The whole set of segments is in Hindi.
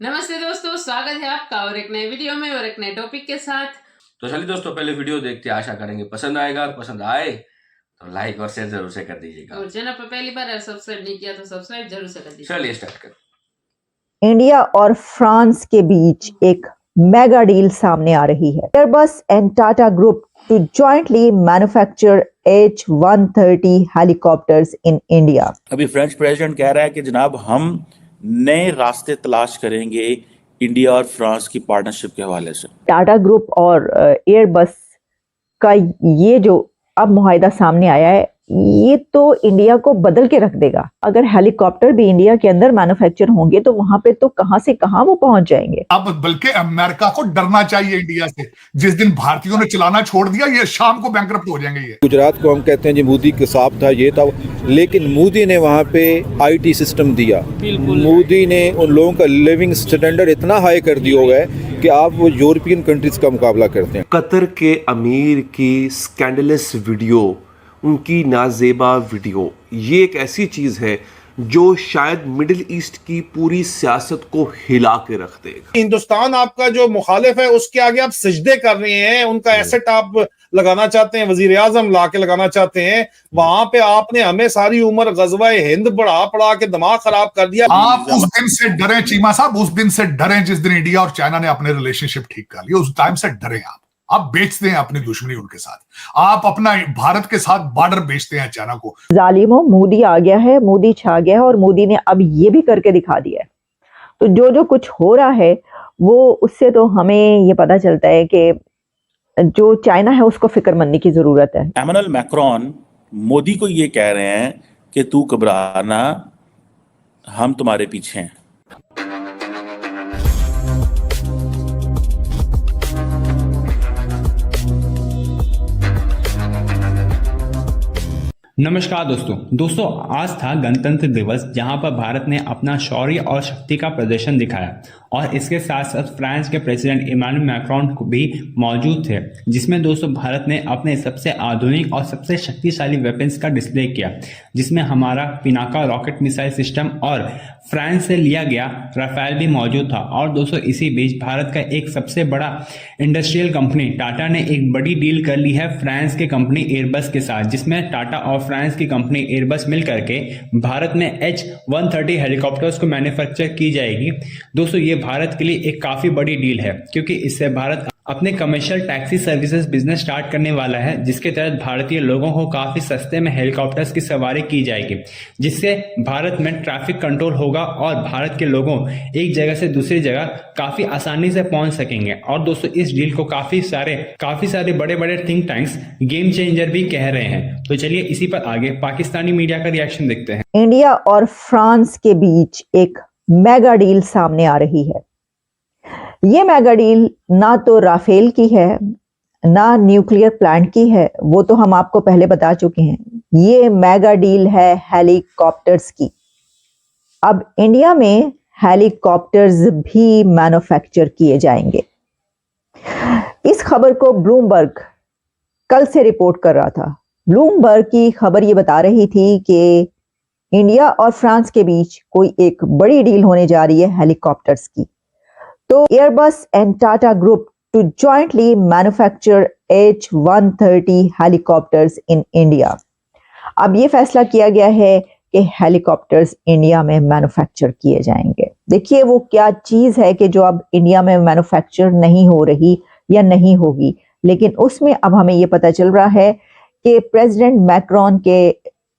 नमस्ते दोस्तों, स्वागत है आपका और एक नए वीडियो में और एक नए टॉपिक के साथ। तो चलिए दोस्तों, पहले वीडियो देखते हैं, आशा करेंगे पसंद आएगा। और पसंद आए तो लाइक और शेयर जरूर से कर दीजिएगा। और चैनल पर पहली बार सब्सक्राइब नहीं किया तो सब्सक्राइब जरूर से कर दीजिए। चलिए स्टार्ट कर। इंडिया और फ्रांस के बीच एक मेगा डील सामने आ रही है। Airbus and Tata group to jointly manufacture H-130 helicopters in India. अभी फ्रेंच प्रेसिडेंट कह रहा है कि जनाब हम नए रास्ते तलाश करेंगे इंडिया और फ्रांस की पार्टनरशिप के हवाले से। टाटा ग्रुप और एयरबस का ये जो अब मुआहिदा सामने आया है, ये तो इंडिया को बदल के रख देगा। अगर हेलीकॉप्टर भी इंडिया के अंदर मैन्युफैक्चर होंगे तो वहां पे तो कहां से कहां वो पहुंच जाएंगे। अब बल्कि अमेरिका को डरना चाहिए इंडिया से। जिस दिन भारतीयों ने चलाना छोड़ दिया, ये शाम को बैंकरप्ट हो जाएंगे। ये गुजरात को हम कहते हैं जी मोदी के साथ था, ये था, लेकिन मोदी ने वहाँ पे आईटी सिस्टम दिया। मोदी ने उन लोगों का लिविंग स्टैंडर्ड इतना हाई कर दिया है कि आप वो यूरोपियन कंट्रीज का मुकाबला करते हैं। कतर के अमीर की स्कैंडलस वीडियो, उनकी नाजेबा वीडियो, ये एक ऐसी चीज़ है जो शायद मिडिल ईस्ट की पूरी सियासत को हिला के रख देगा। हिंदुस्तान आपका जो मुखालिफ है उसके आगे आप सिजदे कर रहे हैं, उनका एसेट आप लगाना चाहते हैं, वजीर आजम ला के लगाना चाहते हैं। वहां पे आपने हमें सारी उम्र गजवा हिंद पढ़ा पढ़ा के दिमाग खराब कर दिया। आप उस दिन से डरे चीमा साहब, उस दिन से डरे जिस दिन इंडिया और चाइना ने अपने रिलेशनशिप ठीक कर लिए। उस टाइम से डरे आप बेचते हैं अपनी दुश्मनी उनके साथ। आप अपना भारत के साथ बॉर्डर बेचते हैं चाइना को। जालिमों, मोदी आ गया है, मोदी छा गया है और मोदी ने अब ये भी करके दिखा दिया है। तो जो जो कुछ हो रहा है वो उससे तो हमें ये पता चलता है कि जो चाइना है उसको फिक्रमंदी की जरूरत है। एमैनुअल मैक्रोन मोदी को ये कह रहे हैं कि तू घबराना, हम तुम्हारे पीछे हैं। नमस्कार दोस्तों आज था गणतंत्र दिवस, जहां पर भारत ने अपना शौर्य और शक्ति का प्रदर्शन दिखाया और इसके साथ साथ फ्रांस के प्रेसिडेंट इमानुएल मैक्रोन को भी मौजूद थे, जिसमें दोस्तों भारत ने अपने सबसे आधुनिक और सबसे शक्तिशाली वेपन्स का डिस्प्ले किया, जिसमें हमारा पिनाका रॉकेट मिसाइल सिस्टम और फ्रांस से लिया गया राफेल भी मौजूद था। और दोस्तों इसी बीच भारत का एक सबसे बड़ा इंडस्ट्रियल कंपनी टाटा ने एक बड़ी डील कर ली है फ्रांस के कंपनी एयरबस के साथ, जिसमें टाटा और फ्रांस की कंपनी एयरबस मिलकर के भारत में H-130 हेलीकॉप्टर्स को मैन्युफैक्चर की जाएगी। दोस्तों ये भारत के लिए एक काफी बड़ी डील है, क्योंकि इससे भारत अपने commercial taxi services business start करने वाला है, जिसके तहत भारतीय लोगों को काफी सस्ते में हेलीकॉप्टर्स की सवारी की जाएगी, जिससे भारत में ट्रैफिक कंट्रोल होगा और भारत के लोगों एक जगह से दूसरी जगह काफी आसानी से पहुंच सकेंगे। और दोस्तों इस डील को काफी सारे बड़े बड़े थिंक टैंक्स गेम चेंजर भी कह रहे हैं। तो चलिए इसी पर आगे पाकिस्तानी मीडिया का रिएक्शन देखते हैं। इंडिया और फ्रांस के बीच एक मेगा डील सामने आ रही है। ये मेगा डील ना तो राफेल की है, ना न्यूक्लियर प्लांट की है, वो तो हम आपको पहले बता चुके हैं। ये मेगा डील है हेलीकॉप्टर्स की। अब इंडिया में हेलीकॉप्टर्स भी मैन्युफैक्चर किए जाएंगे। इस खबर को ब्लूमबर्ग कल से रिपोर्ट कर रहा था। ब्लूमबर्ग की खबर ये बता रही थी कि इंडिया और फ्रांस के बीच कोई एक बड़ी डील होने जा रही है हेलीकॉप्टर्स की। तो Airbus and Tata group to jointly manufacture H-130 helicopters in India. अब ये फैसला किया गया है कि हेलीकॉप्टर्स इंडिया में मैन्युफैक्चर किए जाएंगे। देखिए वो क्या चीज है कि जो अब इंडिया में मैन्युफैक्चर नहीं हो रही या नहीं होगी, लेकिन उसमें अब हमें ये पता चल रहा है कि प्रेसिडेंट मैक्रोन के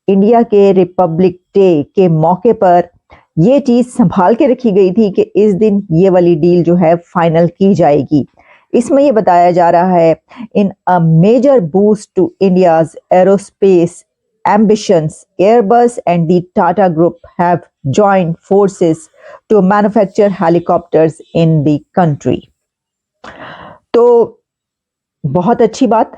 इंडिया के रिपब्लिक डे के मौके पर ये चीज संभाल के रखी गई थी कि इस दिन ये वाली डील जो है फाइनल की जाएगी। इसमें ये बताया जा रहा है, in a major boost to India's aerospace ambitions, Airbus and the Tata Group have joined forces to manufacture helicopters in the country. तो बहुत अच्छी बात,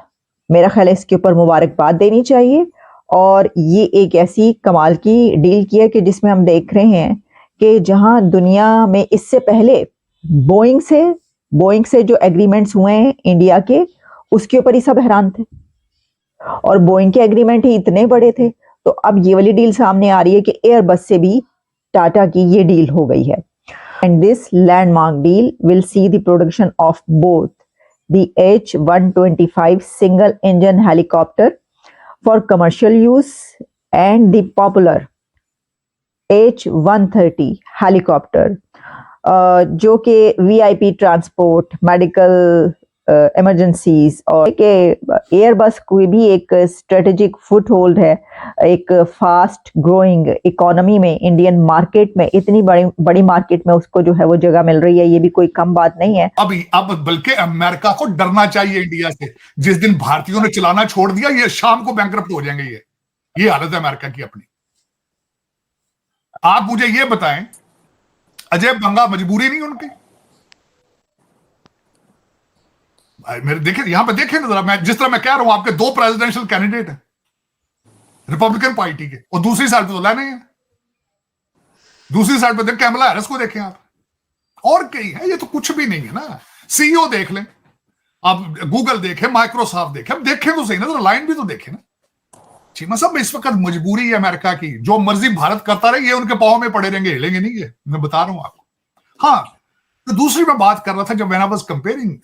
मेरा ख्याल है इसके ऊपर मुबारकबाद देनी चाहिए। और ये एक ऐसी कमाल की डील की है कि जिसमें हम देख रहे हैं कि जहां दुनिया में इससे पहले बोइंग से जो एग्रीमेंट्स हुए हैं इंडिया के, उसके ऊपर ही सब हैरान थे और बोइंग के एग्रीमेंट ही इतने बड़े थे। तो अब ये वाली डील सामने आ रही है कि एयरबस से भी टाटा की ये डील हो गई है। And this landmark deal will see the production of both the H-125 single-engine helicopter for commercial use and the popular H-130 helicopter, जो कि VIP ट्रांसपोर्ट, मेडिकल इमरजेंसीज और के एयरबस कोई भी एक स्ट्रेटेजिक फुट होल्ड है एक फास्ट ग्रोइंग इकोनॉमी में, इंडियन मार्केट में, इतनी बड़ी मार्केट में उसको जो है वो जगह मिल रही है, ये भी कोई कम बात नहीं है। अब बल्कि अमेरिका को डरना चाहिए इंडिया से। जिस दिन भारतीयों ने चलाना छोड़ दिया, ये शाम को बैंकरप्ट हो जाएंगे। ये हालत है अमेरिका की अपनी। आप मुझे ये बताएं, अजय बंगा मजबूरी नहीं उनकी? मेरे देखे यहां पे देखे ना जरा, मैं जिस तरह मैं कह रहा हूं, आपके 2 प्रेसिडेंशियल कैंडिडेट हैं रिपब्लिकन पार्टी के, और दूसरी साइड पे तो लाने हैं। दूसरी साइड पे देख कैमला हैरिस को देखें आप, और कई है, ये तो कुछ भी नहीं है ना। सीईओ देख लें आप, गूगल देखें, माइक्रोसॉफ्ट देखें, अब देखें तो सही ना, जरा लाइन भी तो देखें ना। चीमा साहब, इस वक्त मजबूरी है अमेरिका की, जो मर्जी भारत करता रहे, ये उनके पांव में पड़े रहेंगे, हिलेंगे नहीं, ये मैं बता रहा हूं आपको। हाँ, तो दूसरी मैं बात कर रहा था, जब when I was comparing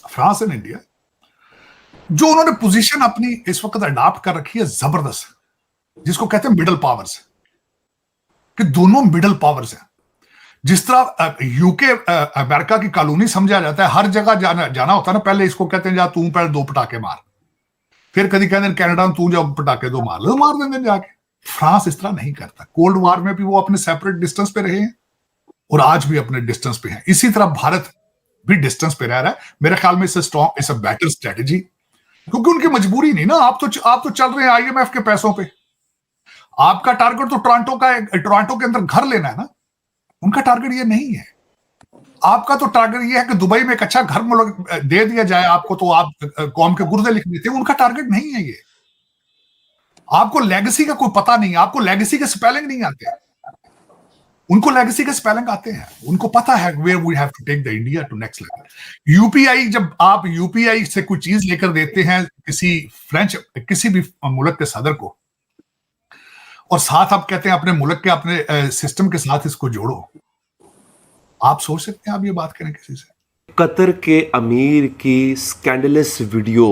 France and India, जो उन्होंने पोजीशन अपनी इस वक्त अडॉप्ट कर रखी है जबरदस्त, जिसको कहते हैं मिडिल पावर्स, कि दोनों मिडिल पावर्स हैं। जिस तरह यूके अमेरिका की कॉलोनी समझा जाता है, हर जगह जाना होता है ना, पहले इसको कहते हैं जा तू पहले 2 पटाखे मार, फिर कभी कहते हैं कनाडा में तू जाओ पटाखे 2 मार लो, मार देंगे जाके। फ्रांस इस तरह नहीं करता। कोल्ड वॉर में भी वो अपने सेपरेट डिस्टेंस पे रहे हैं और आज भी अपने डिस्टेंस पे हैं। इसी तरह भारत भी डिस्टेंस पे रह रहा है। मेरे ख्याल में इससे strong, it's a better strategy, क्योंकि उनकी मजबूरी नहीं ना। आप तो चल रहे हैं IMF के पैसों पे। आपका टारगेट तो टोरंटो के अंदर घर लेना है ना, उनका टारगेट ये नहीं है। आपका तो टारगेट ये है कि दुबई में एक अच्छा घर दे दिया जाए आपको, तो आप कौम के गुर्दे लिख देते हैं। उनका टारगेट नहीं है ये। आपको लेगेसी का कोई पता नहीं, आपको लेगेसी के स्पेलिंग नहीं आते, उनको लेगेसी के स्पेलिंग आते हैं। उनको पता है where we have to take the India to next level. UPI, जब आप यूपीआई से कोई चीज लेकर देते हैं किसी भी मुल्क के सदर को, और साथ आप कहते हैं अपने मुल्क के अपने सिस्टम के साथ इसको जोड़ो, आप सोच सकते हैं आप ये बात करें किसी से? कतर के अमीर की स्कैंडलस वीडियो,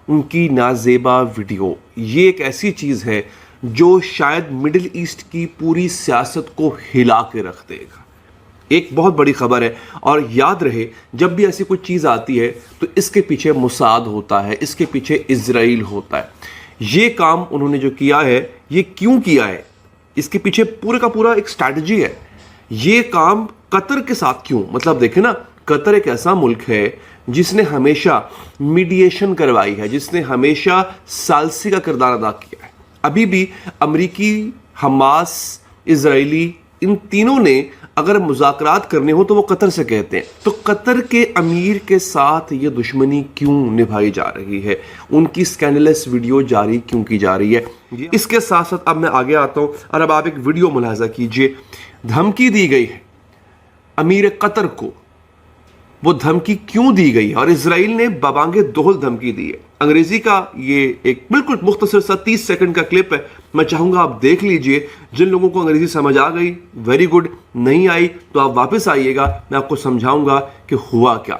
उनकी नाजेबा वीडियो, ये एक ऐसी चीज है जो शायद मिडिल ईस्ट की पूरी सियासत को हिला के रख देगा। एक बहुत बड़ी खबर है, और याद रहे जब भी ऐसी कोई चीज़ आती है तो इसके पीछे मुसाद होता है, इसके पीछे इजराइल होता है। ये काम उन्होंने जो किया है, ये क्यों किया है, इसके पीछे पूरे का पूरा एक स्ट्रैटेजी है। ये काम कतर के साथ क्यों, मतलब देखें ना, कतर एक ऐसा मुल्क है जिसने हमेशा मीडिएशन करवाई है, जिसने हमेशा सालसी का किरदार अदा किया है। अभी भी अमरीकी, हमास, इजरायली, इन तीनों ने अगर मुज़ाकरात करने हो तो वो कतर से कहते हैं। तो कतर के अमीर के साथ ये दुश्मनी क्यों निभाई जा रही है, उनकी स्कैंडलस वीडियो जारी क्यों की जा रही है। इसके साथ साथ अब मैं आगे आता हूँ, और अब आप एक वीडियो मुलाहिजा कीजिए। धमकी दी गई है अमीर कतर को, वो धमकी क्यों दी गई है, और इजराइल ने बबांगे दोहल धमकी दी है। अंग्रेजी का ये एक बिल्कुल मुख्तसर सा 30 सेकंड का क्लिप है, मैं चाहूंगा आप देख लीजिए। जिन लोगों को अंग्रेजी समझ आ गई वेरी गुड, नहीं आई तो आप वापस आइएगा, मैं आपको समझाऊंगा कि हुआ क्या।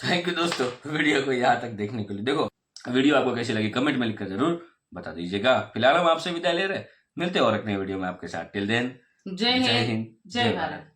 थैंक यू दोस्तों वीडियो को यहाँ तक देखने के लिए। देखो वीडियो आपको कैसी लगी कमेंट में लिखकर जरूर बता दीजिएगा। फिलहाल हम आपसे विदा ले रहे, मिलते हैं और एक नए वीडियो में आपके साथ। टिल देन जय हिंद, जय भारत।